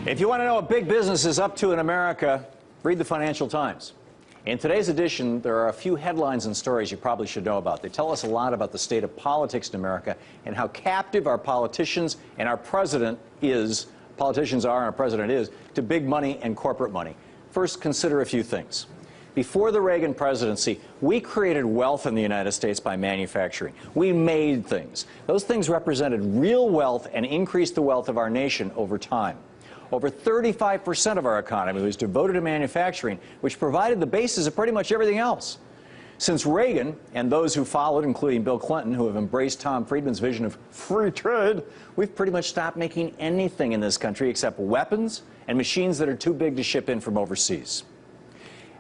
If you want to know what big business is up to in America, read the Financial Times. In today's edition, there are a few headlines and stories you probably should know about. They tell us a lot about the state of politics in America and how captive our politicians and our president is, politicians are and our president is, to big money and corporate money. First, consider a few things. Before the Reagan presidency, we created wealth in the United States by manufacturing. We made things. Those things represented real wealth and increased the wealth of our nation over time. Over 35% of our economy was devoted to manufacturing, which provided the basis of pretty much everything else. Since Reagan and those who followed, including Bill Clinton, who have embraced Tom Friedman's vision of free trade, we've pretty much stopped making anything in this country except weapons and machines that are too big to ship in from overseas.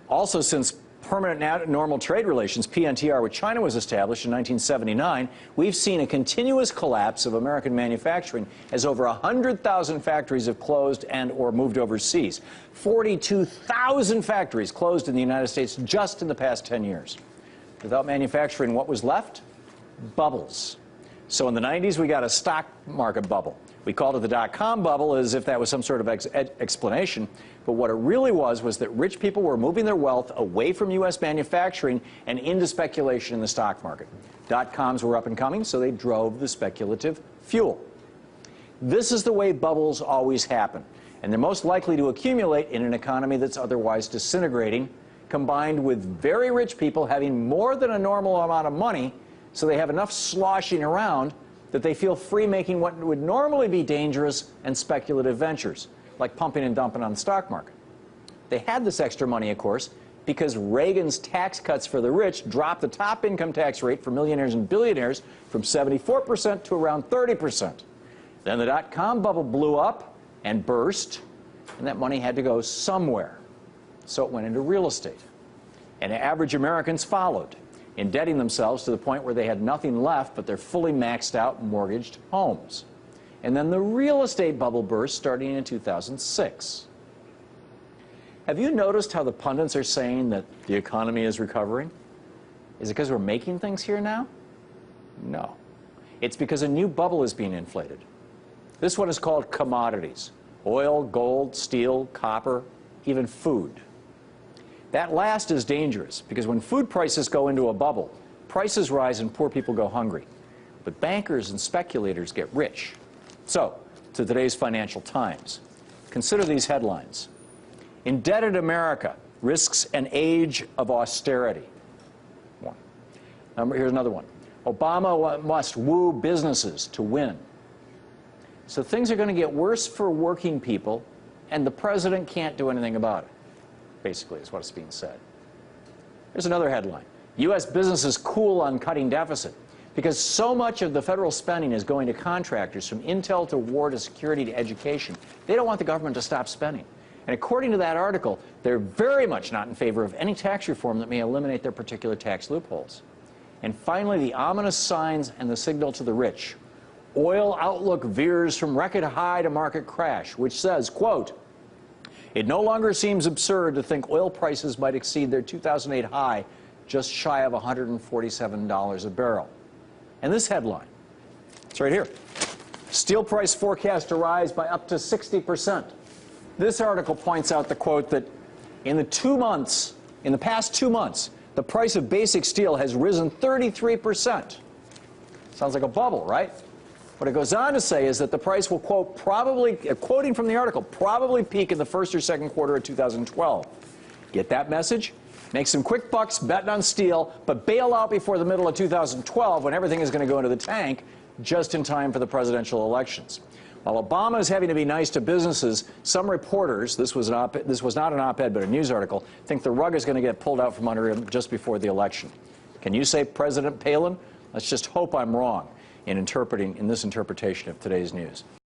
Also, since permanent normal trade relations, PNTR, with China was established in 1979, we've seen a continuous collapse of American manufacturing as over 100,000 factories have closed and or moved overseas. 42,000 factories closed in the United States just in the past 10 years. Without manufacturing, what was left? Bubbles. So in the 90s, we got a stock market bubble. We called it the dot-com bubble as if that was some sort of explanation. But what it really was that rich people were moving their wealth away from U.S. manufacturing and into speculation in the stock market. Dot-coms were up and coming, so they drove the speculative fuel. This is the way bubbles always happen. And they're most likely to accumulate in an economy that's otherwise disintegrating, combined with very rich people having more than a normal amount of money, so they have enough sloshing around that they feel free making what would normally be dangerous and speculative ventures, like pumping and dumping on the stock market. They had this extra money, of course, because Reagan's tax cuts for the rich dropped the top income tax rate for millionaires and billionaires from 74% to around 30%. Then the dot-com bubble blew up and burst, and that money had to go somewhere. So it went into real estate. And average Americans followed, indebting themselves to the point where they had nothing left but their fully maxed out mortgaged homes. And then the real estate bubble burst starting in 2006. Have you noticed how the pundits are saying that the economy is recovering? Is it because we're making things here now? No. It's because a new bubble is being inflated. This one is called commodities: oil, gold, steel, copper, even food. That last is dangerous because when food prices go into a bubble, prices rise and poor people go hungry. But bankers and speculators get rich. So, to today's Financial Times, consider these headlines. Indebted America risks an age of austerity. One. Here's another one. Obama must woo businesses to win. So things are going to get worse for working people, and the president can't do anything about it. Basically, is what's being said. Here's another headline. U.S. businesses cool on cutting deficit because so much of the federal spending is going to contractors, from intel to war to security to education. They don't want the government to stop spending. And according to that article, they're very much not in favor of any tax reform that may eliminate their particular tax loopholes. And finally, the ominous signs and the signal to the rich. Oil outlook veers from record high to market crash, which says, quote, "It no longer seems absurd to think oil prices might exceed their 2008 high, just shy of $147 a barrel." And this headline, it's right here. Steel price forecast to rise by up to 60%. This article points out the quote that in the past 2 months, the price of basic steel has risen 33%. Sounds like a bubble, right? What it goes on to say is that the price will, quote, probably, quoting from the article, probably peak in the first or second quarter of 2012. Get that message? Make some quick bucks betting on steel, but bail out before the middle of 2012 when everything is going to go into the tank, just in time for the presidential elections. While Obama is having to be nice to businesses, some reporters, this was not an op-ed but a news article, think the rug is going to get pulled out from under him just before the election. Can you say President Palin? Let's just hope I'm wrong in this interpretation of today's news.